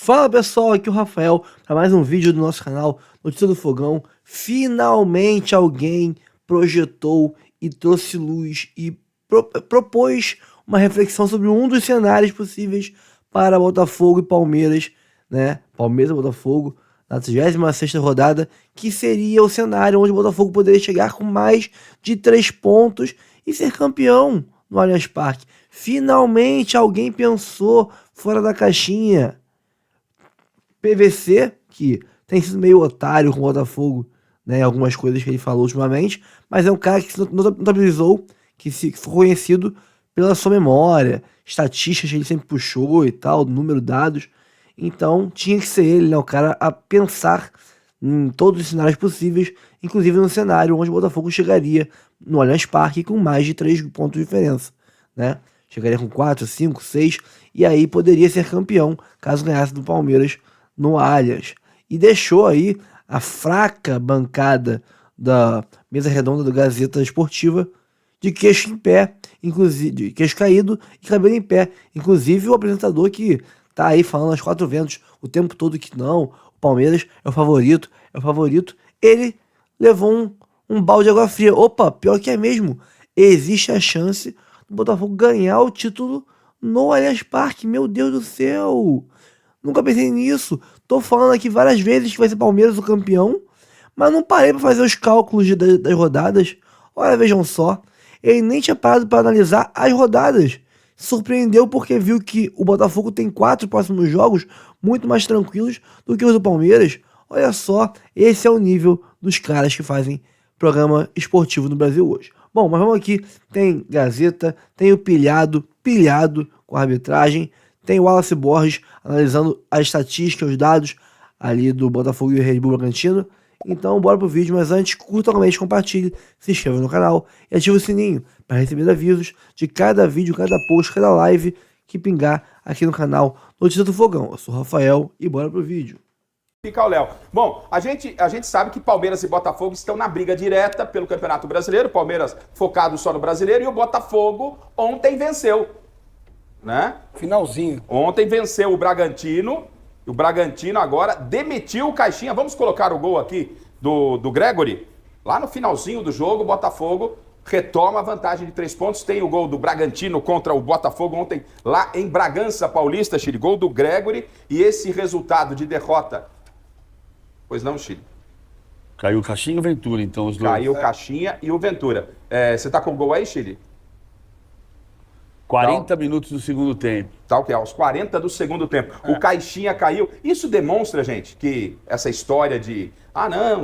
Fala pessoal, aqui é o Rafael para mais um vídeo do nosso canal Notícia do Fogão. Finalmente alguém projetou e trouxe luz e propôs uma reflexão sobre um dos cenários possíveis para Botafogo e Palmeiras, né? Palmeiras e Botafogo na 36ª rodada, que seria o cenário onde o Botafogo poderia chegar com mais de 3 pontos e ser campeão no Allianz Parque. Finalmente alguém pensou fora da caixinha. PVC, que tem sido meio otário com o Botafogo, né, algumas coisas que ele falou ultimamente, mas é um cara que se notabilizou, que foi conhecido pela sua memória, estatísticas que ele sempre puxou e tal, número, dados. Então tinha que ser ele, né, o cara a pensar em todos os cenários possíveis, inclusive no cenário onde o Botafogo chegaria no Allianz Parque com mais de 3 pontos de diferença, né? Chegaria com 4, 5, 6 e aí poderia ser campeão caso ganhasse do Palmeiras no Allianz. E deixou aí a fraca bancada da mesa redonda do Gazeta Esportiva de queixo em pé, inclusive de queixo caído e cabelo em pé. Inclusive o apresentador que tá aí falando aos quatro ventos o tempo todo que não, o Palmeiras é o favorito, ele levou um balde de água fria. Opa, pior que é mesmo. Existe a chance do Botafogo ganhar o título no Allianz Parque. Meu Deus do céu! Nunca pensei nisso. Tô falando aqui várias vezes que vai ser Palmeiras o campeão, mas não parei pra fazer os cálculos das rodadas. Olha, vejam só. Ele nem tinha parado para analisar as rodadas. Surpreendeu porque viu que o Botafogo tem 4 próximos jogos muito mais tranquilos do que os do Palmeiras. Olha só, esse é o nível dos caras que fazem programa esportivo no Brasil hoje. Bom, mas vamos aqui. Tem Gazeta, tem o pilhado com a arbitragem. Tem o Wallace Borges analisando a estatística, os dados ali do Botafogo e o Red Bull Bragantino. Então, bora pro vídeo, mas antes, curta, comente, compartilhe, se inscreva no canal e ative o sininho para receber avisos de cada vídeo, cada post, cada live que pingar aqui no canal Notícia do Fogão. Eu sou o Rafael e bora pro vídeo. Fica o Léo. Bom, a gente sabe que Palmeiras e Botafogo estão na briga direta pelo Campeonato Brasileiro, Palmeiras focado só no Brasileiro e o Botafogo ontem venceu. Né? Finalzinho. Ontem venceu o Bragantino. E o Bragantino agora demitiu o Caixinha. Vamos colocar o gol aqui do Gregory. Lá no finalzinho do jogo, o Botafogo retoma a vantagem de 3 pontos. Tem o gol do Bragantino contra o Botafogo ontem lá em Bragança Paulista, Chile. Gol do Gregory. E esse resultado de derrota... Pois não, Chile? Caiu o Caixinha e o Ventura, então os dois. Caiu o Caixinha e o Ventura. Você tá com o gol aí, Chile? 40 minutos do segundo tempo. Tal que é, aos 40 do segundo tempo. O Caixinha caiu. Isso demonstra, gente, que essa história de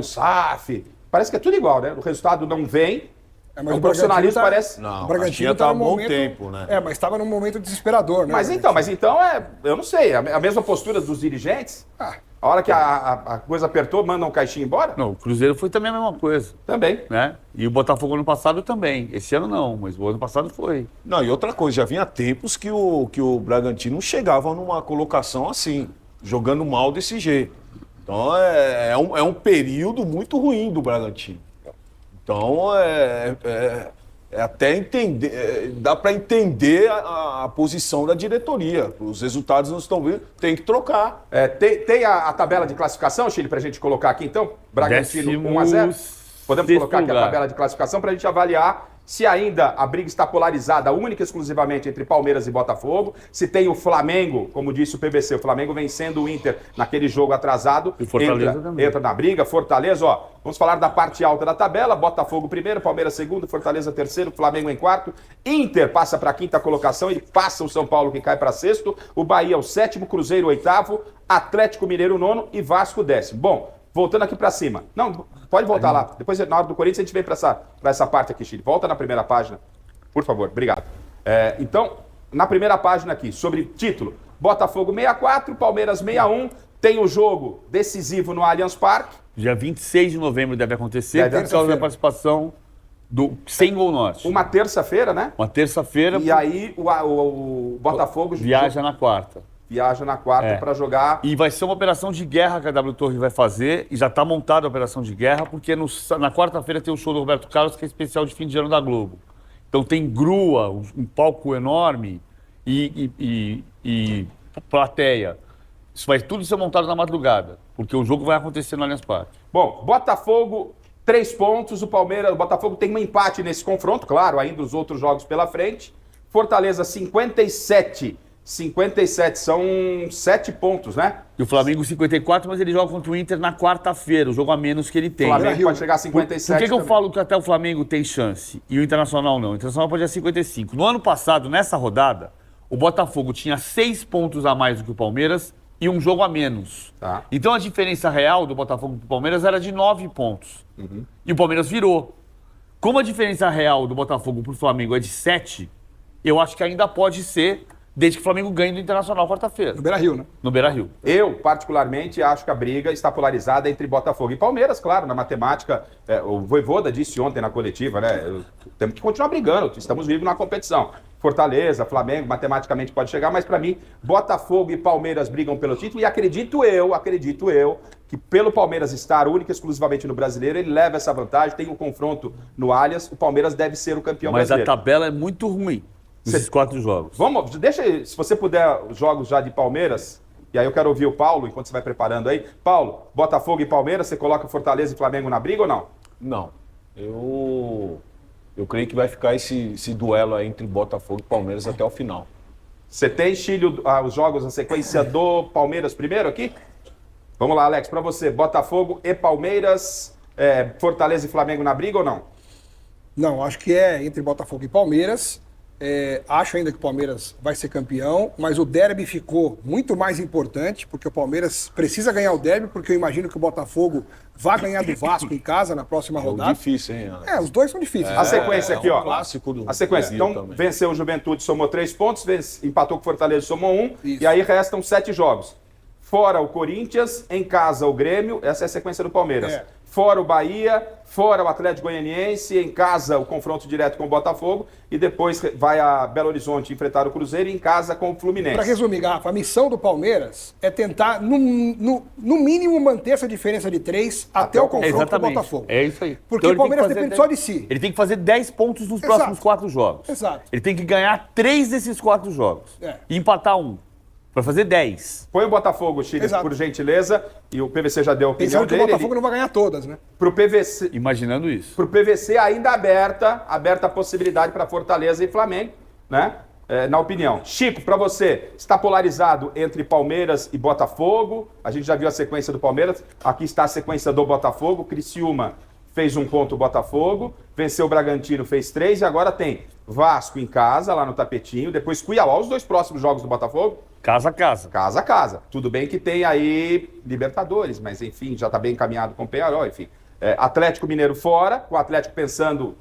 SAF, parece que é tudo igual, né? O resultado não vem. Mas o profissionalismo parece... Não, o Bragantino Caixinha tá há num bom momento... tempo, né? mas estava num momento desesperador, né? Mas então, eu não sei, a mesma postura dos dirigentes? A hora que a coisa apertou, mandam o Caixinha embora? Não, o Cruzeiro foi também a mesma coisa. Também. Né? E o Botafogo ano passado também. Esse ano não, mas o ano passado foi. Não, e outra coisa, já vinha tempos que o Bragantino chegava numa colocação assim, jogando mal desse jeito. Então é um período muito ruim do Bragantino. Então até entender, dá para entender a posição da diretoria. Os resultados não estão vindo, tem que trocar. Tem a tabela de classificação, Chile, pra gente colocar aqui então? Bragantino 1-0. Podemos colocar aqui a tabela de classificação pra gente avaliar se ainda a briga está polarizada única e exclusivamente entre Palmeiras e Botafogo, se tem o Flamengo, como disse o PVC, o Flamengo vencendo o Inter naquele jogo atrasado, e Fortaleza também. Entra na briga, Fortaleza, vamos falar da parte alta da tabela, Botafogo primeiro, Palmeiras segundo, Fortaleza terceiro, Flamengo em quarto, Inter passa para a quinta colocação, ele passa o São Paulo que cai para sexto, o Bahia o sétimo, Cruzeiro o oitavo, Atlético Mineiro o nono e Vasco o décimo. Bom, voltando aqui para cima. Não, pode voltar lá. Depois, na hora do Corinthians, a gente vem para essa parte aqui, Chile. Volta na primeira página, por favor. Obrigado. Então, na primeira página aqui, sobre título. Botafogo 64, Palmeiras 61. Tem o jogo decisivo no Allianz Parque. Dia 26 de novembro deve acontecer, por causa da participação do Sem Gol Norte. Uma terça-feira, né? Uma terça-feira. E aí o Botafogo... Viaja na quarta. Viaja na quarta para jogar. E vai ser uma operação de guerra que a W Torre vai fazer, e já está montada a operação de guerra, porque na quarta-feira tem o show do Roberto Carlos, que é especial de fim de ano da Globo. Então tem grua, um palco enorme e plateia. Isso vai tudo ser montado na madrugada, porque o jogo vai acontecer no Allianz Parque. Bom, Botafogo, 3 pontos. O Botafogo tem um empate nesse confronto, claro, ainda os outros jogos pela frente. Fortaleza, 57. 57 são 7 pontos, né? E o Flamengo 54, mas ele joga contra o Inter na quarta-feira, o jogo a menos que ele tem. O Flamengo pode chegar a Por 57 que eu também. falo que até o Flamengo tem chance e o Internacional não? O Internacional pode ir a 55. No ano passado, nessa rodada, o Botafogo tinha 6 pontos a mais do que o Palmeiras e um jogo a menos. Tá. Então a diferença real do Botafogo para o Palmeiras era de 9 pontos. E o Palmeiras virou. Como a diferença real do Botafogo para o Flamengo é de 7, eu acho que ainda pode ser, desde que o Flamengo ganhe do Internacional quarta-feira, No Beira-Rio, né? no Beira-Rio. Eu, particularmente, acho que a briga está polarizada entre Botafogo e Palmeiras, claro, na matemática. O Vojvoda disse ontem na coletiva, né? Temos que continuar brigando, estamos vivos na competição. Fortaleza, Flamengo, matematicamente pode chegar, mas para mim, Botafogo e Palmeiras brigam pelo título e acredito eu, que pelo Palmeiras estar única e exclusivamente no Brasileiro, ele leva essa vantagem, tem um confronto no Allianz, o Palmeiras deve ser o campeão Mas a brasileiro. tabela é muito ruim nesses 4 jogos. Vamos, deixa, se você puder, os jogos já de Palmeiras, e aí eu quero ouvir o Paulo, enquanto você vai preparando aí. Paulo, Botafogo e Palmeiras, você coloca Fortaleza e Flamengo na briga ou não? Não. Eu creio que vai ficar esse duelo aí entre Botafogo e Palmeiras até o final. Você tem, Chile, os jogos, a sequência do Palmeiras primeiro aqui? Vamos lá, Alex, para você, Botafogo e Palmeiras, Fortaleza e Flamengo na briga ou não? Não, acho que é entre Botafogo e Palmeiras. Acho ainda que o Palmeiras vai ser campeão, mas o derby ficou muito mais importante, porque o Palmeiras precisa ganhar o derby, porque eu imagino que o Botafogo vai ganhar do Vasco em casa na próxima rodada. Difícil, hein, Alex? Os dois são difíceis. A sequência aqui, um ó. clássico do A sequência. Brasil Então, também. venceu o Juventude, somou 3 pontos, empatou com o Fortaleza, somou 1, Isso. e aí restam 7 jogos. Fora o Corinthians, em casa o Grêmio, essa é a sequência do Palmeiras. Fora o Bahia, fora o Atlético Goianiense, em casa o confronto direto com o Botafogo, e depois vai a Belo Horizonte enfrentar o Cruzeiro e em casa com o Fluminense. Para resumir, Garrafa, a missão do Palmeiras é tentar, no mínimo, manter essa diferença de 3 até o confronto com o Botafogo. É isso aí. Porque Então o Palmeiras ele tem que depende fazer só de si. Ele tem que fazer 10 pontos nos Exato. próximos 4 jogos. Exato. Ele tem que ganhar 3 desses 4 jogos. E empatar 1. Para fazer 10. Põe o Botafogo, Chile, Exato. por gentileza, e o PVC já deu a opinião Pensando que o dele. Botafogo não vai ganhar todas, né? Pro PVC, Imaginando isso. Pro PVC ainda aberta a possibilidade para Fortaleza e Flamengo, né? Na opinião. Chico, para você, está polarizado entre Palmeiras e Botafogo. A gente já viu a sequência do Palmeiras. Aqui está a sequência do Botafogo. Criciúma fez 1 ponto o Botafogo. Venceu o Bragantino, fez 3. E agora tem Vasco em casa, lá no Tapetinho. Depois Cuiabá, os 2 próximos jogos do Botafogo. Casa a casa. Casa a casa. Tudo bem que tem aí Libertadores, mas enfim, já está bem encaminhado com o Peñarol, enfim. Atlético Mineiro fora, o Atlético pensando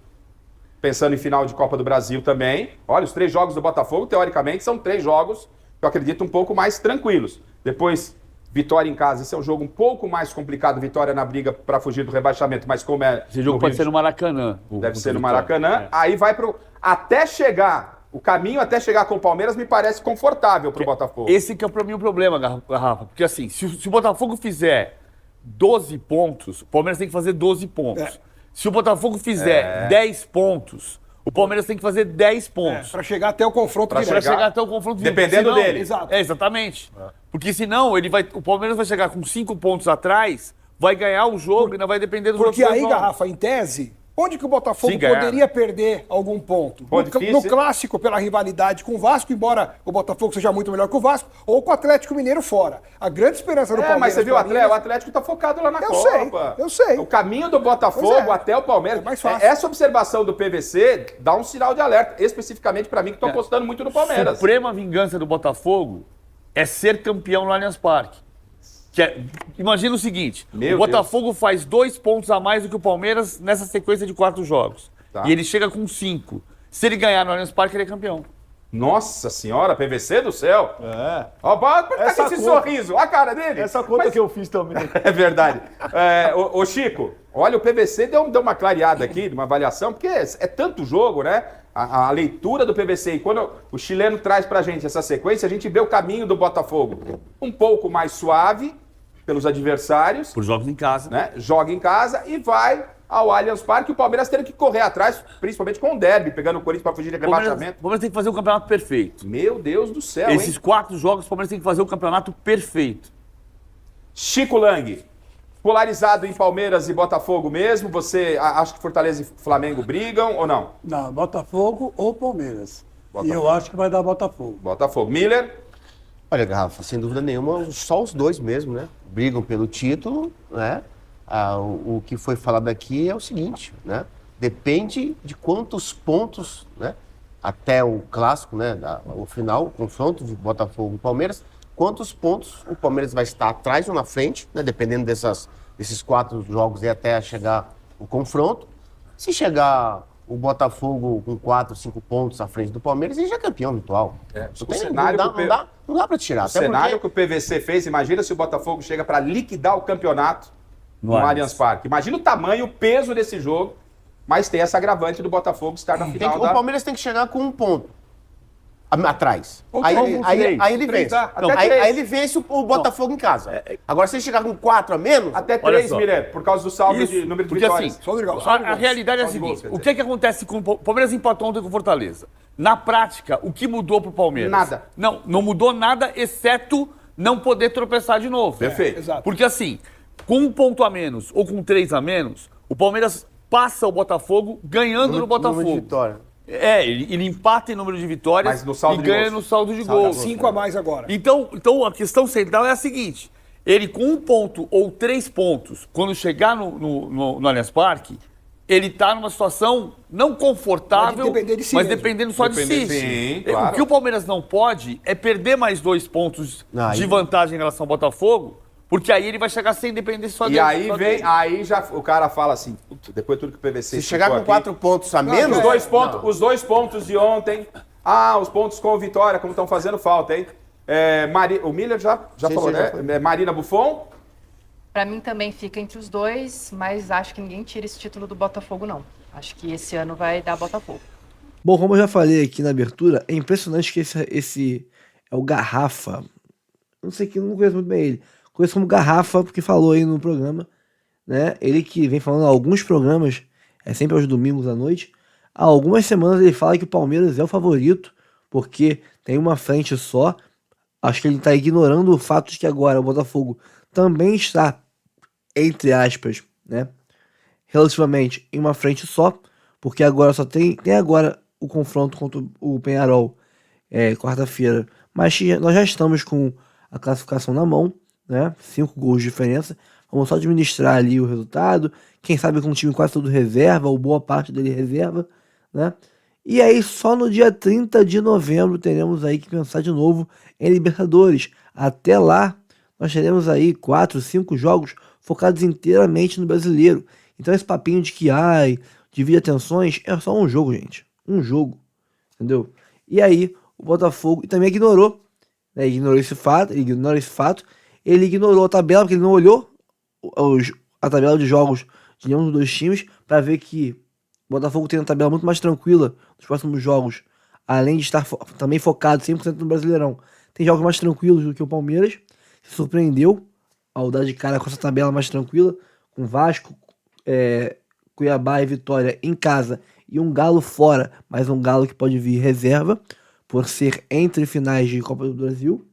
em final de Copa do Brasil também. Olha, os 3 jogos do Botafogo, teoricamente, são 3 jogos que eu acredito um pouco mais tranquilos. Depois, Vitória em casa, esse é um jogo um pouco mais complicado, Vitória na briga para fugir do rebaixamento, mas como é... Esse jogo pode ser no Maracanã. Deve ser no Maracanã. Aí vai pro... Até chegar... O caminho até chegar com o Palmeiras me parece confortável pro Botafogo. Esse que é para mim o problema, Garrafa. Porque assim, se o Botafogo fizer 12 pontos, o Palmeiras tem que fazer 12 pontos. Se o Botafogo fizer 10 pontos, o Palmeiras tem que fazer 10 pontos. Para chegar até o confronto Pra direto. Chegar até o confronto direto. Dependendo Senão- dele. Exato. Exatamente. Porque senão o Palmeiras vai chegar com 5 pontos atrás, vai ganhar o jogo e não vai depender dos Porque outros aí, dois jogos. Garrafa, em tese, onde que o Botafogo Sim, ganhar. poderia perder algum ponto? Pô, difícil, No hein? clássico, pela rivalidade com o Vasco, embora o Botafogo seja muito melhor que o Vasco, ou com o Atlético Mineiro fora. A grande esperança do Palmeiras... Mas você viu, pra mim, o Atlético tá focado lá na Eu Copa. sei, eu sei. O caminho do Botafogo Pois é. até o Palmeiras. É mais fácil. Essa observação do PVC dá um sinal de alerta, especificamente para mim, que estou apostando muito no Palmeiras. Suprema vingança do Botafogo é ser campeão no Allianz Parque. Imagina o seguinte, Meu o Botafogo faz 2 pontos a mais do que o Palmeiras nessa sequência de 4 jogos. Tá. E ele chega com 5. Se ele ganhar no Allianz Parque, ele é campeão. Nossa senhora, PVC do céu. Ó, por que Essa esse conta- sorriso? Olha a cara dele. Essa conta Mas- que eu fiz também. É verdade. Ô Chico, olha, o PVC deu uma clareada aqui, uma avaliação, porque é tanto jogo, né? A leitura do PVC, e quando o chileno traz pra gente essa sequência, a gente vê o caminho do Botafogo um pouco mais suave, pelos adversários, Por jogos em casa. né? Joga em casa e vai ao Allianz Parque. O Palmeiras tendo que correr atrás, principalmente com o derby, pegando o Corinthians para fugir de O Palmeiras rebaixamento. tem que fazer um campeonato perfeito. Meu Deus do céu, Esses hein? 4 jogos, o Palmeiras tem que fazer um campeonato perfeito. Chico Lang, polarizado em Palmeiras e Botafogo mesmo. Você acha que Fortaleza e Flamengo brigam ou não? Não, Botafogo ou Palmeiras. Botafogo. E eu acho que vai dar Botafogo. Botafogo. Miller, Olha, Garrafa, sem dúvida nenhuma, só os dois mesmo, né? Brigam pelo título, né? O que foi falado aqui é o seguinte, né? Depende de quantos pontos, né? Até o clássico, né? O final, o confronto de Botafogo e Palmeiras, quantos pontos o Palmeiras vai estar atrás ou na frente, né? Dependendo desses 4 jogos e até chegar o confronto. Se chegar o Botafogo com 4, 5 pontos à frente do Palmeiras, ele já é campeão virtual. Não dá para tirar. o cenário que o PVC fez, imagina se o Botafogo chega para liquidar o campeonato no Allianz Parque. Imagina o tamanho, o peso desse jogo, mas tem essa agravante do Botafogo estar na final O Palmeiras tem que chegar com 1 ponto atrás. Aí ele vence. Aí ele vence o Botafogo em casa. Agora, se ele chegar com 4 a menos... Até Olha 3, só. Miller, por causa do saldo Isso, de número de porque vitórias. assim, Só de gols. a realidade é a Só de seguinte, gols, quer o dizer. que acontece com o Palmeiras empatou ontem com o Fortaleza? Na prática, o que mudou pro Palmeiras? Nada. Não mudou nada, exceto não poder tropeçar de novo. Perfeito. Exato. Porque assim, com 1 ponto a menos ou com 3 a menos, o Palmeiras passa o Botafogo ganhando no Botafogo. Número de vitória. Ele empata em número de vitórias Mas no saldo e de ganha gols. no saldo de gols. 5 a mais agora. Então a questão central é a seguinte: ele com 1 ponto ou 3 pontos, quando chegar no Allianz Parque, ele está numa situação não confortável, Pode depender de si mas mesmo. dependendo só de si. Sim, claro. O que o Palmeiras não pode é perder mais 2 pontos Aí- de vantagem em relação ao Botafogo, porque aí ele vai chegar sem depender só E dele. aí só vem, dele. aí já o cara fala assim, "Putz, depois de tudo que o PVC Se chegar com explicou 4 pontos a menos... os dois pontos de ontem, os pontos com vitória, como estão fazendo falta, hein? O Miller já Sim, falou, sim, já né? foi. Marina Buffon, Pra mim também fica entre os dois, mas acho que ninguém tira esse título do Botafogo, não. Acho que esse ano vai dar Botafogo. Bom, como eu já falei aqui na abertura, é impressionante que esse é o Garrafa. Não sei que não conheço muito bem ele. Conheço como Garrafa, porque falou aí no programa, né? Ele que vem falando há alguns programas, sempre aos domingos à noite. Há algumas semanas ele fala que o Palmeiras é o favorito, porque tem uma frente só. Acho que ele está ignorando o fato de que agora o Botafogo também está, entre aspas, né? Relativamente em uma frente só, porque agora só tem agora o confronto contra o Peñarol quarta-feira, mas nós já estamos com a classificação na mão, né? 5 gols de diferença. Vamos só administrar ali o resultado. Quem sabe com um time quase todo reserva, ou boa parte dele reserva, né? E aí só no dia 30 de novembro teremos aí que pensar de novo em Libertadores. Até lá nós teremos aí 4, 5 jogos focados inteiramente no brasileiro. Então esse papinho de que divide atenções é só um jogo, gente. Um jogo, entendeu? E aí o Botafogo também ignorou, né? Ignorou esse fato. Ele ignorou a tabela, porque ele não olhou a tabela de jogos de nenhum dos 2 times para ver que o Botafogo tem uma tabela muito mais tranquila nos próximos jogos, além de estar também focado 100% no Brasileirão. Tem jogos mais tranquilos do que o Palmeiras. Se surpreendeu ao dar de cara com essa tabela mais tranquila, com Vasco, Cuiabá e Vitória em casa e um Galo fora, mas um Galo que pode vir reserva, por ser entre finais de Copa do Brasil.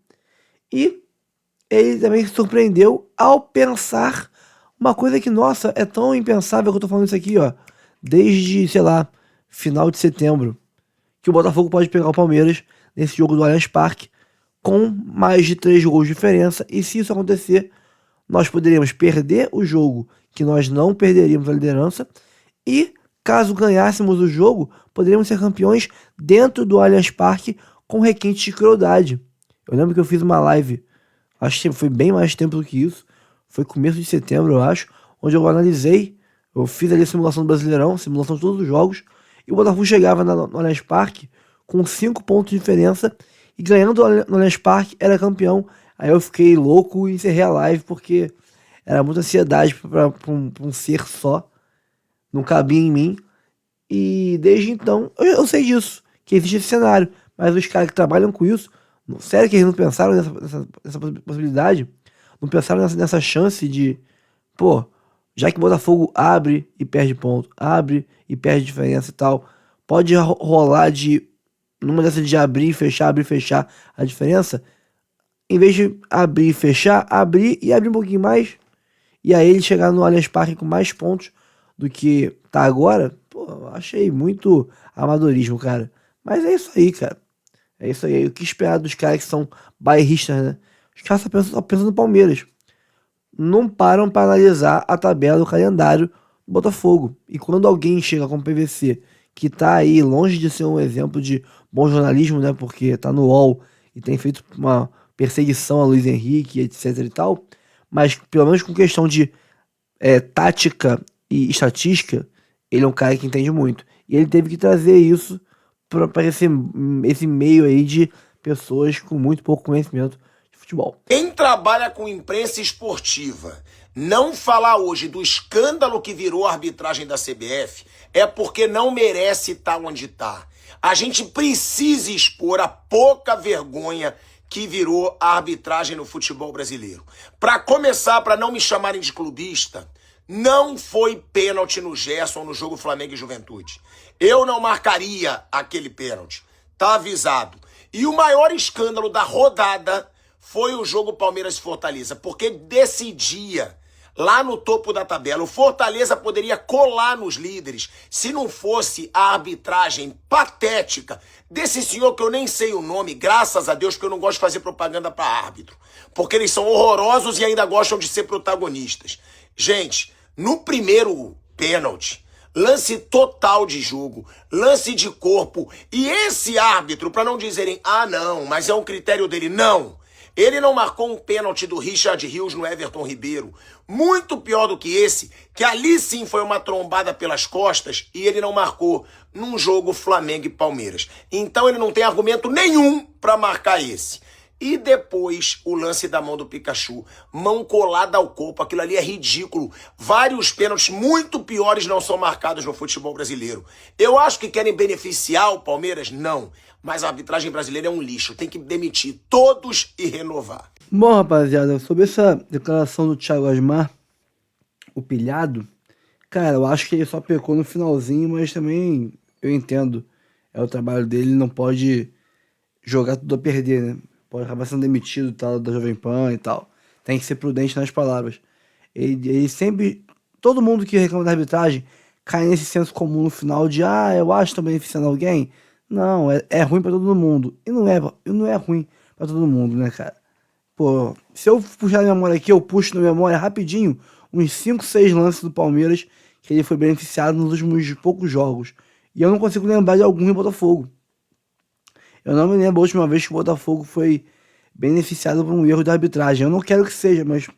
E ele também se surpreendeu ao pensar uma coisa que, nossa, é tão impensável que eu tô falando isso aqui, ó, desde, sei lá, final de setembro, que o Botafogo pode pegar o Palmeiras nesse jogo do Allianz Parque com mais de 3 gols de diferença, e se isso acontecer, nós poderíamos perder o jogo, que nós não perderíamos a liderança, e caso ganhássemos o jogo, poderíamos ser campeões dentro do Allianz Parque com requinte de crueldade. Eu lembro que eu fiz uma live, acho que foi bem mais tempo do que isso, foi começo de setembro, eu acho, onde eu analisei, eu fiz ali a simulação do Brasileirão, simulação de todos os jogos, e o Botafogo chegava no Allianz Parque com 5 pontos de diferença, e ganhando no Allianz Parque era campeão. Aí eu fiquei louco e encerrei a live, porque era muita ansiedade para um ser só, não cabia em mim, e desde então eu sei disso, que existe esse cenário, mas os caras que trabalham com isso, sério que eles não pensaram nessa possibilidade? não pensaram nessa chance de, pô, já que o Botafogo abre e perde ponto, abre e perde diferença e tal, pode rolar de, numa dessas de abrir e fechar a diferença, em vez de abrir e fechar, abrir e abrir um pouquinho mais, e aí ele chegar no Allianz Parque com mais pontos do que tá agora, pô, achei muito amadorismo, cara. Mas é isso aí, cara. É isso aí. O que esperar dos caras que são bairristas, né? Os caras só pensam no Palmeiras. Não param para analisar a tabela do calendário do Botafogo. E quando alguém chega com o PVC, que tá aí longe de ser um exemplo de bom jornalismo, né? Porque tá no UOL e tem feito uma perseguição a Luiz Henrique, etc e tal. Mas pelo menos com questão de tática e estatística, ele é um cara que entende muito. E ele teve que trazer isso para esse meio aí de pessoas com muito pouco conhecimento de futebol. Quem trabalha com imprensa esportiva não falar hoje do escândalo que virou a arbitragem da CBF é porque não merece estar onde está. A gente precisa expor a pouca vergonha que virou a arbitragem no futebol brasileiro. Para começar, para não me chamarem de clubista, não foi pênalti no Gerson no jogo Flamengo e Juventude. Eu não marcaria aquele pênalti. Tá avisado. E o maior escândalo da rodada foi o jogo Palmeiras e Fortaleza, porque decidia lá no topo da tabela. O Fortaleza poderia colar nos líderes se não fosse a arbitragem patética desse senhor que eu nem sei o nome, graças a Deus, porque eu não gosto de fazer propaganda para árbitro, porque eles são horrorosos e ainda gostam de ser protagonistas. Gente, no primeiro pênalti, lance total de jogo, lance de corpo, e esse árbitro, para não dizerem, não, mas é um critério dele, não. Ele não marcou um pênalti do Richard Rios no Everton Ribeiro, muito pior do que esse, que ali sim foi uma trombada pelas costas, e ele não marcou num jogo Flamengo e Palmeiras. Então ele não tem argumento nenhum para marcar esse. E depois o lance da mão do Pikachu, mão colada ao corpo, aquilo ali é ridículo. Vários pênaltis muito piores não são marcados no futebol brasileiro. Eu acho que querem beneficiar o Palmeiras? Não. Mas a arbitragem brasileira é um lixo, tem que demitir todos e renovar. Bom, rapaziada, sobre essa declaração do Thiago Asmar, o pilhado, cara, eu acho que ele só pecou no finalzinho, mas também eu entendo. É o trabalho dele, não pode jogar tudo a perder, né? Pode acabar sendo demitido tal, da Jovem Pan e tal. Tem que ser prudente nas palavras. Ele sempre... Todo mundo que reclama da arbitragem cai nesse senso comum no final de eu acho que tô beneficiando alguém. Não, é ruim pra todo mundo. E não é ruim pra todo mundo, né, cara? Pô, se eu puxar na memória aqui, eu puxo na memória rapidinho uns 5, 6 lances do Palmeiras que ele foi beneficiado nos últimos poucos jogos. E eu não consigo lembrar de algum em Botafogo. Eu não me lembro a última vez que o Botafogo foi beneficiado por um erro de arbitragem. Eu não quero que seja, mas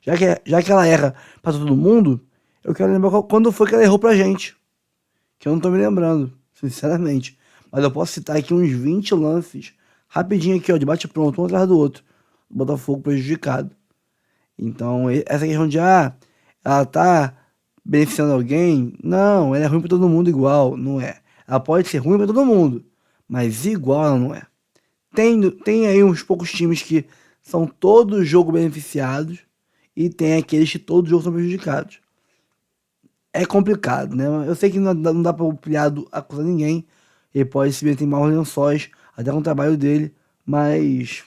já que ela erra pra todo mundo, eu quero lembrar quando foi que ela errou pra gente. Que eu não tô me lembrando, sinceramente. Mas eu posso citar aqui uns 20 lances, rapidinho aqui, ó, de bate-pronto, um atrás do outro. O Botafogo prejudicado. Então, essa questão de, ela tá beneficiando alguém, não, ela é ruim pra todo mundo igual, não é. Ela pode ser ruim pra todo mundo, mas igual ela não é. Tem aí uns poucos times que são todo jogo beneficiados e tem aqueles que todo jogo são prejudicados. É complicado, né? Eu sei que não dá pra o pilhado acusar ninguém. Ele pode se meter em maus lençóis, até com o trabalho dele, mas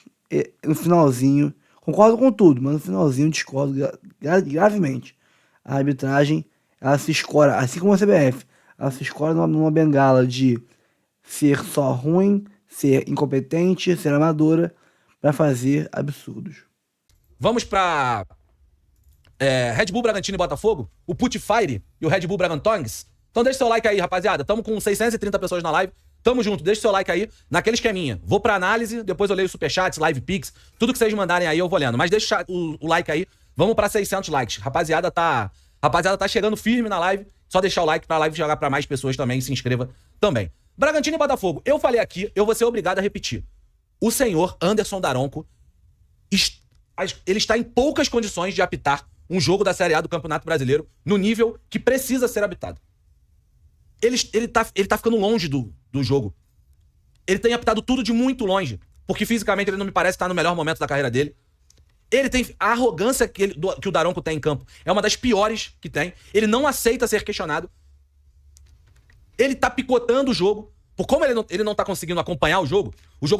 no finalzinho, concordo com tudo, mas no finalzinho discordo gravemente. A arbitragem, ela se escora, assim como a CBF, ela se escora numa bengala de ser só ruim, ser incompetente, ser amadora, para fazer absurdos. Vamos para Red Bull Bragantino e Botafogo, o Putfire e o Red Bull Bragantongues. Então deixa seu like aí, rapaziada. Tamo com 630 pessoas na live. Tamo junto, deixa seu like aí naquele esqueminha. Vou pra análise, depois eu leio superchats, live pix, tudo que vocês mandarem aí eu vou lendo. Mas deixa o like aí, vamos pra 600 likes. Rapaziada tá chegando firme na live. Só deixar o like pra live chegar pra mais pessoas também e se inscreva também. Bragantino e Botafogo, eu falei aqui, eu vou ser obrigado a repetir. O senhor Anderson Daronco, ele está em poucas condições de apitar um jogo da Série A do Campeonato Brasileiro no nível que precisa ser apitado. Ele tá ficando longe do jogo. Ele tem apitado tudo de muito longe, porque fisicamente ele não me parece estar no melhor momento da carreira dele. Ele tem a arrogância que o Daronco tem em campo. É uma das piores que tem. Ele não aceita ser questionado. Ele tá picotando o jogo. Por como ele não tá conseguindo acompanhar o jogo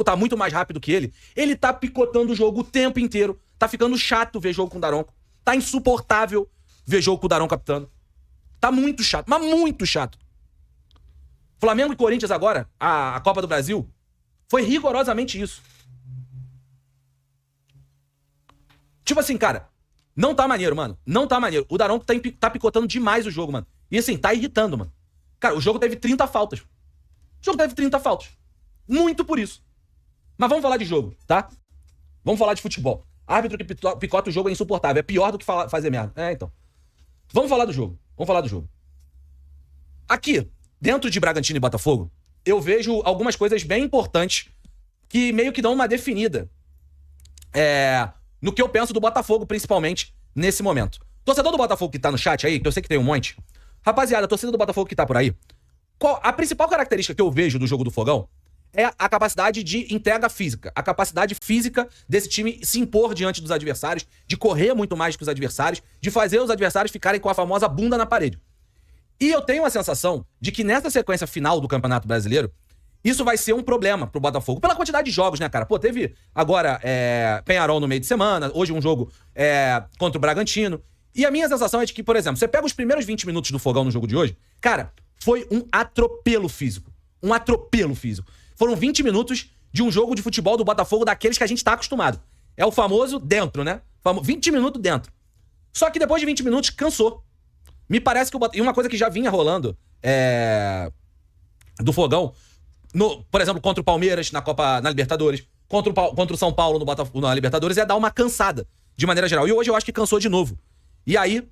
tá muito mais rápido que ele tá picotando o jogo o tempo inteiro. Tá ficando chato ver jogo com o Daronco. Tá insuportável ver jogo com o Daronco capitano. Tá muito chato, mas muito chato. Flamengo e Corinthians agora, a Copa do Brasil, foi rigorosamente isso. Tipo assim, cara, não tá maneiro, mano. Não tá maneiro. O Daronco tá picotando demais o jogo, mano. E assim, tá irritando, mano. Cara, o jogo teve 30 faltas. O jogo teve 30 faltas. Muito por isso. Mas vamos falar de jogo, tá? Vamos falar de futebol. Árbitro que picota o jogo é insuportável. É pior do que fazer merda. Então. Vamos falar do jogo. Aqui, dentro de Bragantino e Botafogo, eu vejo algumas coisas bem importantes que meio que dão uma definida. No que eu penso do Botafogo, principalmente, nesse momento. Torcedor do Botafogo que tá no chat aí, que eu sei que tem um monte. Rapaziada, torcedor do Botafogo que tá por aí. A principal característica que eu vejo do jogo do Fogão é a capacidade de entrega física. A capacidade física desse time se impor diante dos adversários, de correr muito mais que os adversários, de fazer os adversários ficarem com a famosa bunda na parede. E eu tenho a sensação de que nessa sequência final do Campeonato Brasileiro, isso vai ser um problema pro Botafogo. Pela quantidade de jogos, né, cara? Pô, teve agora Peñarol no meio de semana, hoje um jogo contra o Bragantino. E a minha sensação é de que, por exemplo, você pega os primeiros 20 minutos do Fogão no jogo de hoje, cara, foi um atropelo físico. Um atropelo físico. Foram 20 minutos de um jogo de futebol do Botafogo daqueles que a gente tá acostumado. É o famoso dentro, né? 20 minutos dentro. Só que depois de 20 minutos, cansou. Me parece que e uma coisa que já vinha rolando do Fogão, por exemplo, contra o Palmeiras na Libertadores, contra o São Paulo na Libertadores, é dar uma cansada, de maneira geral. E hoje eu acho que cansou de novo. E aí,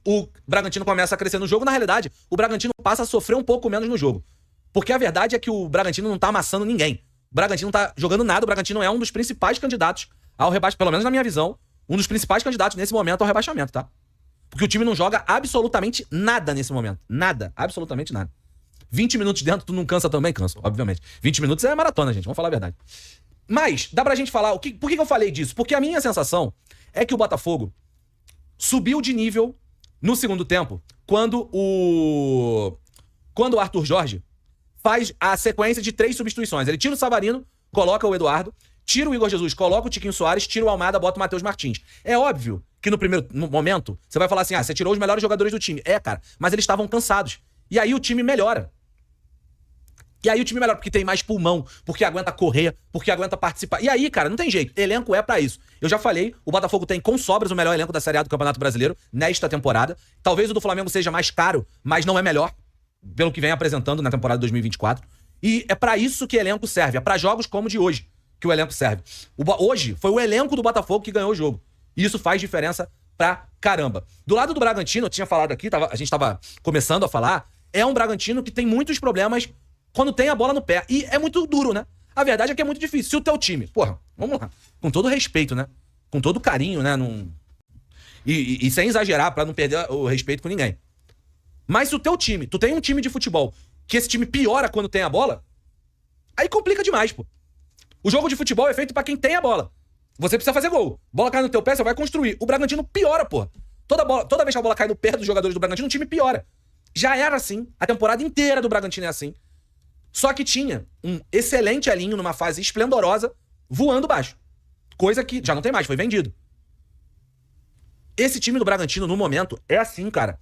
o Bragantino começa a crescer no jogo. Na realidade, o Bragantino passa a sofrer um pouco menos no jogo. Porque a verdade é que o Bragantino não tá amassando ninguém. O Bragantino não tá jogando nada. O Bragantino é um dos principais candidatos ao rebaixamento, pelo menos na minha visão, um dos principais candidatos nesse momento ao rebaixamento, tá? Porque o time não joga absolutamente nada nesse momento. Nada. Absolutamente nada. 20 minutos dentro, tu não cansa também? Cansa, obviamente. 20 minutos é maratona, gente. Vamos falar a verdade. Mas, dá pra gente falar... Por que eu falei disso? Porque a minha sensação é que o Botafogo subiu de nível no segundo tempo quando o Arthur Jorge faz a sequência de 3 substituições. Ele tira o Savarino, coloca o Eduardo, tira o Igor Jesus, coloca o Tiquinho Soares, tira o Almada, bota o Matheus Martins. É óbvio que no momento, você vai falar assim, você tirou os melhores jogadores do time. Cara, mas eles estavam cansados. E aí o time melhora. Porque tem mais pulmão, porque aguenta correr, porque aguenta participar. E aí, cara, não tem jeito. Elenco é pra isso. Eu já falei, o Botafogo tem com sobras o melhor elenco da Série A do Campeonato Brasileiro nesta temporada. Talvez o do Flamengo seja mais caro, mas não é melhor, pelo que vem apresentando na temporada 2024. E é pra isso que elenco serve. É pra jogos como o de hoje que o elenco serve. Hoje foi o elenco do Botafogo que ganhou o jogo. E isso faz diferença pra caramba. Do lado do Bragantino, eu tinha falado aqui, a gente tava começando a falar, é um Bragantino que tem muitos problemas quando tem a bola no pé. E é muito duro, né? A verdade é que é muito difícil. Se o teu time... Porra, vamos lá. Com todo respeito, né? Com todo carinho, né? E sem exagerar, pra não perder o respeito com ninguém. Mas se o teu time... Tu tem um time de futebol que esse time piora quando tem a bola, aí complica demais, pô. O jogo de futebol é feito pra quem tem a bola. Você precisa fazer gol. Bola cai no teu pé, você vai construir. O Bragantino piora, pô. Toda vez que a bola cai no pé dos jogadores do Bragantino, o time piora. Já era assim. A temporada inteira do Bragantino é assim. Só que tinha um excelente Elinho numa fase esplendorosa, voando baixo. Coisa que já não tem mais, foi vendido. Esse time do Bragantino, no momento, é assim, cara.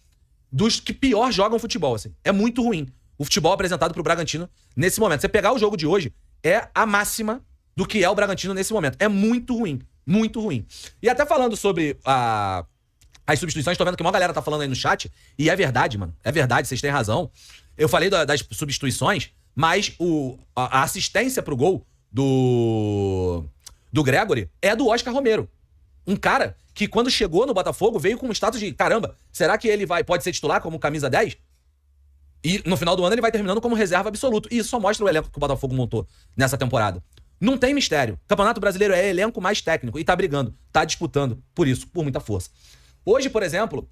Dos que pior jogam futebol, assim. É muito ruim o futebol apresentado pro Bragantino nesse momento. Você pegar o jogo de hoje, é a máxima do que é o Bragantino nesse momento. É muito ruim. Muito ruim. E até falando sobre as substituições, tô vendo que uma galera tá falando aí no chat, e é verdade, mano. É verdade, vocês têm razão. Eu falei das substituições, mas a assistência pro gol do Gregory é do Oscar Romero. Um cara que quando chegou no Botafogo veio com um status de, caramba, será que ele pode ser titular como camisa 10? E no final do ano ele vai terminando como reserva absoluto. E isso só mostra o elenco que o Botafogo montou nessa temporada. Não tem mistério. Campeonato Brasileiro é elenco mais técnico e tá brigando, tá disputando por isso, por muita força. Hoje, por exemplo,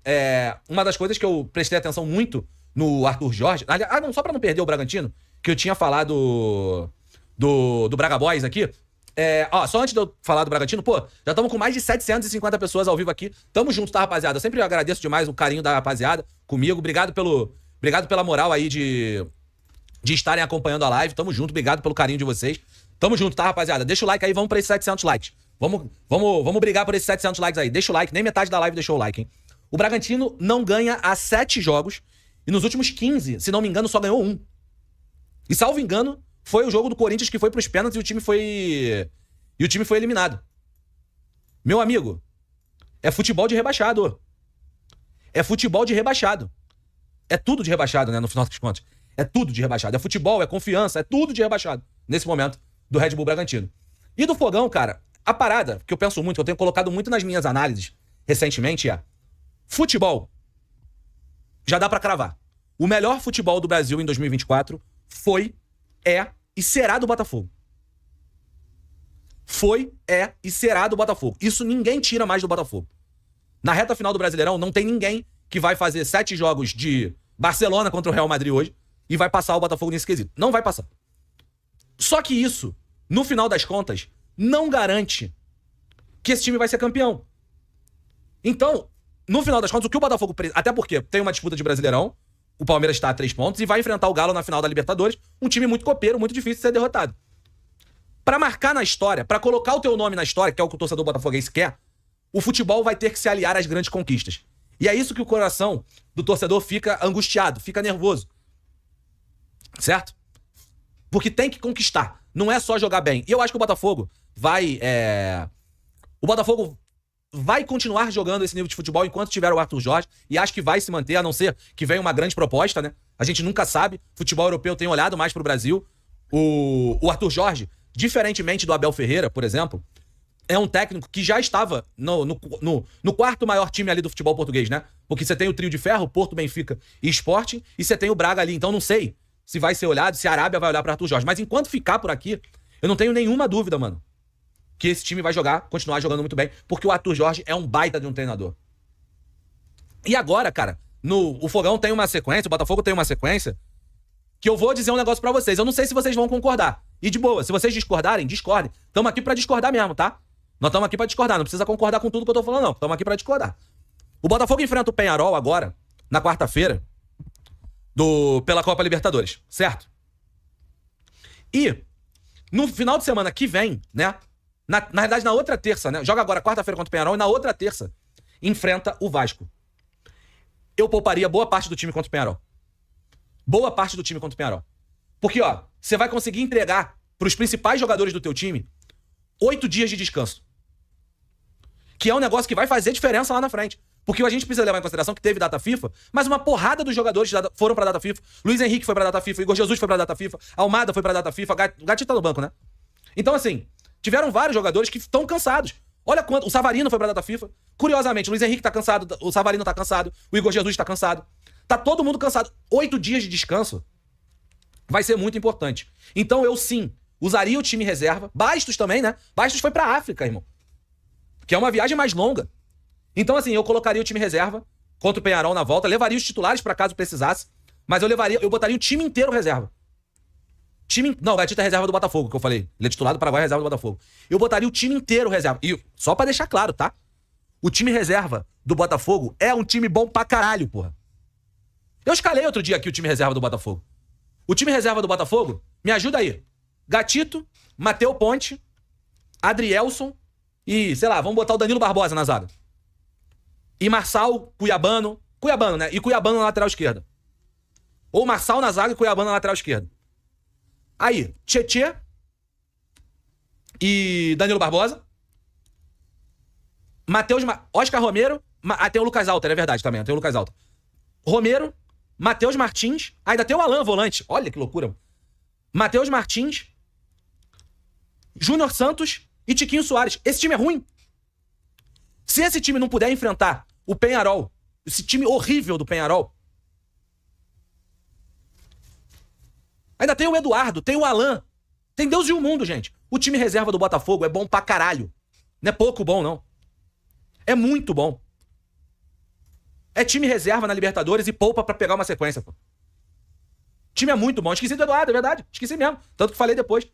uma das coisas que eu prestei atenção muito no Arthur Jorge... não, só pra não perder o Bragantino, que eu tinha falado do Braga Boys aqui, Só antes de eu falar do Bragantino, pô, já estamos com mais de 750 pessoas ao vivo aqui. Tamo junto, tá, rapaziada? Eu sempre agradeço demais o carinho da rapaziada comigo. Obrigado pela moral aí de estarem acompanhando a live. Tamo junto, obrigado pelo carinho de vocês. Tamo junto, tá, rapaziada? Deixa o like aí, vamos pra esses 700 likes. Vamos brigar por esses 700 likes aí. Deixa o like, nem metade da live deixou o like, hein? O Bragantino não ganha há 7 jogos e nos últimos 15, se não me engano, só ganhou 1. E salvo engano, foi o jogo do Corinthians que foi pros pênaltis e o time foi eliminado. Meu amigo, é futebol de rebaixado. É futebol de rebaixado. É tudo de rebaixado, né, no final das contas. É tudo de rebaixado. É futebol, é confiança, é tudo de rebaixado nesse momento do Red Bull Bragantino. E do Fogão, cara, a parada que eu penso muito, que eu tenho colocado muito nas minhas análises recentemente é: futebol, já dá pra cravar. O melhor futebol do Brasil em 2024 foi, é e será do Botafogo. Foi, é e será do Botafogo. Isso ninguém tira mais do Botafogo. Na reta final do Brasileirão, não tem ninguém que vai fazer 7 jogos de Barcelona contra o Real Madrid hoje e vai passar o Botafogo nesse quesito. Não vai passar. Só que isso, no final das contas, não garante que esse time vai ser campeão. Então, no final das contas, o que o Botafogo... Até porque tem uma disputa de Brasileirão, o Palmeiras está a 3 pontos e vai enfrentar o Galo na final da Libertadores, um time muito copeiro, muito difícil de ser derrotado. Pra marcar na história, pra colocar o teu nome na história, que é o que o torcedor botafoguense quer, o futebol vai ter que se aliar às grandes conquistas. E é isso que o coração do torcedor fica angustiado, fica nervoso. Certo? Porque tem que conquistar. Não é só jogar bem. E eu acho que o Botafogo vai... O Botafogo vai continuar jogando esse nível de futebol enquanto tiver o Arthur Jorge. E acho que vai se manter, a não ser que venha uma grande proposta, né? A gente nunca sabe. Futebol europeu tem olhado mais pro Brasil. O Arthur Jorge, diferentemente do Abel Ferreira, por exemplo, é um técnico que já estava no quarto maior time ali do futebol português, né? Porque você tem o trio de ferro, Porto, Benfica e Sporting, e você tem o Braga ali. Então não sei se vai ser olhado, se a Arábia vai olhar para Arthur Jorge. Mas enquanto ficar por aqui, eu não tenho nenhuma dúvida, mano, que esse time vai continuar jogando muito bem, porque o Arthur Jorge é um baita de um treinador. E agora, cara, o Fogão tem uma sequência, o Botafogo tem uma sequência, que eu vou dizer um negócio pra vocês. Eu não sei se vocês vão concordar. E de boa, se vocês discordarem, discordem. Tamo aqui pra discordar mesmo, tá? Nós estamos aqui pra discordar, não precisa concordar com tudo que eu tô falando, não. Estamos aqui pra discordar. O Botafogo enfrenta o Peñarol agora, na quarta-feira, pela Copa Libertadores, certo? E no final de semana que vem, né? Na realidade, na outra terça, né? Joga agora quarta-feira contra o Peñarol e na outra terça enfrenta o Vasco. Eu pouparia boa parte do time contra o Peñarol. Boa parte do time contra o Peñarol. Porque, ó, você vai conseguir entregar pros principais jogadores do teu time 8 dias de descanso. Que é um negócio que vai fazer diferença lá na frente. Porque a gente precisa levar em consideração que teve data FIFA, mas uma porrada dos jogadores foram pra data FIFA. Luiz Henrique foi pra data FIFA, Igor Jesus foi pra data FIFA, Almada foi pra data FIFA, o Gatito tá no banco, né? Então, assim, tiveram vários jogadores que estão cansados. Olha quanto. O Savarino foi pra data FIFA. Curiosamente, o Luiz Henrique tá cansado, o Savarino tá cansado, o Igor Jesus tá cansado. Tá todo mundo cansado. 8 dias de descanso vai ser muito importante. Então eu sim usaria o time reserva. Bastos também, né? Bastos foi pra África, irmão. Que é uma viagem mais longa. Então assim, eu colocaria o time reserva contra o Peñarol na volta. Levaria os titulares pra caso precisasse. Mas eu botaria o time inteiro reserva. Não, o Gatito é reserva do Botafogo, que eu falei. Ele é titular do Paraguai, reserva do Botafogo. Eu botaria o time inteiro reserva. E só pra deixar claro, tá? O time reserva do Botafogo é um time bom pra caralho, porra. Eu escalei outro dia aqui o time reserva do Botafogo. O time reserva do Botafogo, me ajuda aí. Gatito, Mateu Ponte, Adrielson e, sei lá, vamos botar o Danilo Barbosa na zaga. E Marçal, Cuiabano, né? E Cuiabano na lateral esquerda. Ou Marçal na zaga e Cuiabano na lateral esquerda. Aí, Tietê e Danilo Barbosa. Oscar Romero. Tem o Lucas Alter, é verdade também, tem o Lucas Alter. Romero, Matheus Martins, ainda tem o Alan volante. Olha que loucura. Matheus Martins, Júnior Santos e Tiquinho Soares. Esse time é ruim. Se esse time não puder enfrentar o Peñarol, esse time horrível do Peñarol, ainda tem o Eduardo, tem o Alan, tem Deus e o mundo, gente. O time reserva do Botafogo é bom pra caralho. Não é pouco bom, não. É muito bom. É time reserva na Libertadores e poupa pra pegar uma sequência, pô. O time é muito bom. Esqueci do Eduardo, é verdade. Esqueci mesmo. Tanto que falei depois.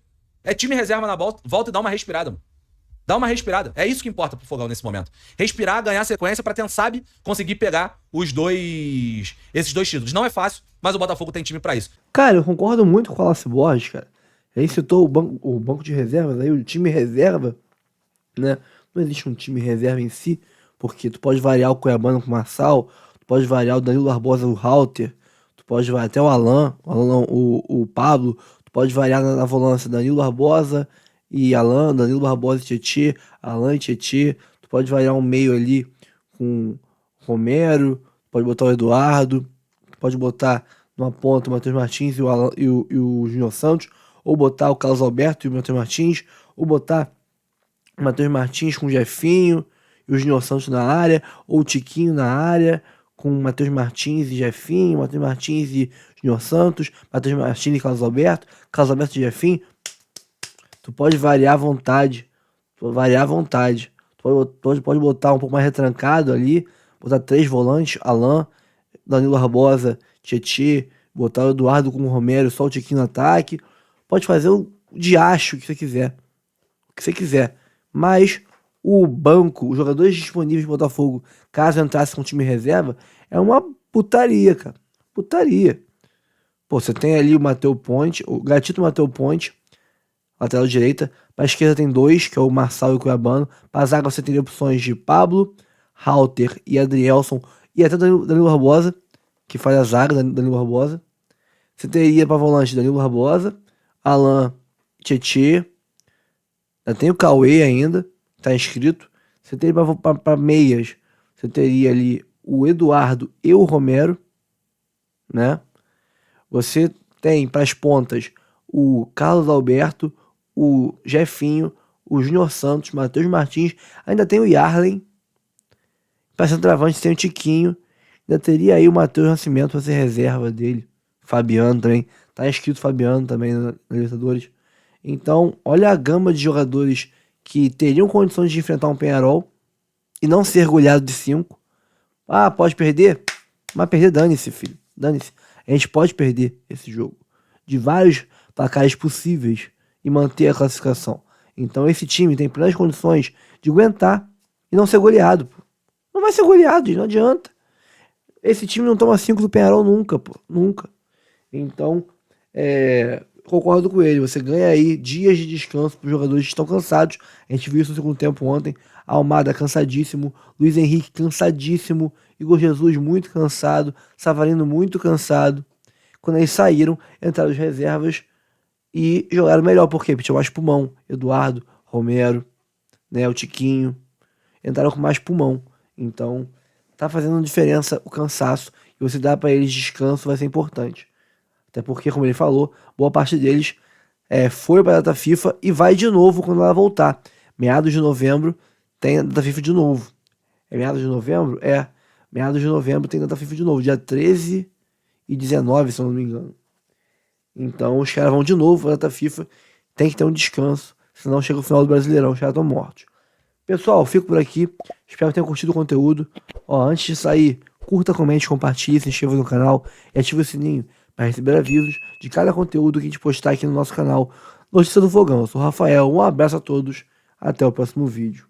É time reserva na volta e dá uma respirada, mano. Dá uma respirada. É isso que importa pro Fogão nesse momento. Respirar, ganhar sequência pra, quem sabe, conseguir pegar esses dois títulos. Não é fácil, mas o Botafogo tem time pra isso. Cara, eu concordo muito com o Wallace Borges, cara. Ele citou o banco de reservas aí, o time reserva, né? Não existe um time reserva em si, porque tu pode variar o Cuiabano com o Marçal, tu pode variar o Danilo Barbosa, o Halter, tu pode variar até o Alan, o Pablo, tu pode variar na volância Danilo Barbosa e Alan, Danilo Barbosa e Tietê, Alan e Tietê. Tu pode variar um meio ali com Romero, pode botar o Eduardo, pode botar numa ponta o Matheus Martins e o Júnior Santos, ou botar o Carlos Alberto e o Matheus Martins, ou botar o Matheus Martins com o Jefinho e o Júnior Santos na área, ou o Tiquinho na área com o Matheus Martins e Jefinho, Matheus Martins e Júnior Santos, Matheus Martins e Carlos Alberto e Jefinho. Tu pode variar à vontade. Tu pode botar um pouco mais retrancado ali, botar 3 volantes, Alan, Danilo Barbosa, Tietê, botar o Eduardo com o Romero, só o Tiquinho no ataque. Pode fazer o diacho que você quiser. O que você quiser. Mas o banco, os jogadores disponíveis do Botafogo, caso entrasse com o time reserva, é uma putaria, cara. Putaria. Pô, você tem ali o Matheus Ponte, o Gatito Matheus Ponte, lateral direita. Para a esquerda tem 2, que é o Marçal e o Cuiabano. Para a zaga você teria opções de Pablo, Halter e Adrielson. E até Danilo Barbosa, que faz a zaga, Danilo Barbosa. Você teria para volante Danilo Barbosa, Alan, Tietê. Tem o Cauê ainda, tá inscrito. Você teria para meias, você teria ali o Eduardo e o Romero, né? Você tem para as pontas o Carlos Alberto, o Jefinho, o Júnior Santos, Matheus Martins, ainda tem o Yarlen. Para centroavante tem o Tiquinho, ainda teria aí o Matheus Nascimento para ser reserva dele. Fabiano também, tá inscrito Fabiano também na Libertadores. Então, olha a gama de jogadores que teriam condições de enfrentar um Peñarol e não ser goleado de 5. Ah, pode perder? Mas perder, dane-se, filho. Dane-se. A gente pode perder esse jogo de vários placares possíveis e manter a classificação. Então esse time tem plenas condições de aguentar e não ser goleado, pô. Não vai ser goleado, gente, não adianta. Esse time não toma 5 do Peñarol nunca, pô. Nunca. Então, concordo com ele. Você ganha aí dias de descanso para os jogadores que estão cansados. A gente viu isso no segundo tempo ontem. Almada cansadíssimo, Luiz Henrique cansadíssimo, Igor Jesus muito cansado, Savarino muito cansado. Quando eles saíram, entraram as reservas e jogaram melhor. Por quê? Porque tinha mais pulmão. Eduardo, Romero, né, o Tiquinho. Entraram com mais pulmão. Então, tá fazendo diferença o cansaço. E você dá para eles descanso vai ser importante. Até porque, como ele falou, boa parte deles foi para a data FIFA e vai de novo quando ela voltar. Meados de novembro tem a data FIFA de novo. É meados de novembro? É. Meados de novembro tem a data FIFA de novo. Dia 13 e 19, se eu não me engano. Então os caras vão de novo para a data FIFA. Tem que ter um descanso. Senão chega o final do Brasileirão. Os caras estão mortos. Pessoal, fico por aqui. Espero que tenham curtido o conteúdo. Antes de sair, curta, comente, compartilhe, se inscreva no canal e ative o sininho para receber avisos de cada conteúdo que a gente postar aqui no nosso canal Notícia do Fogão. Eu sou o Rafael, um abraço a todos, até o próximo vídeo.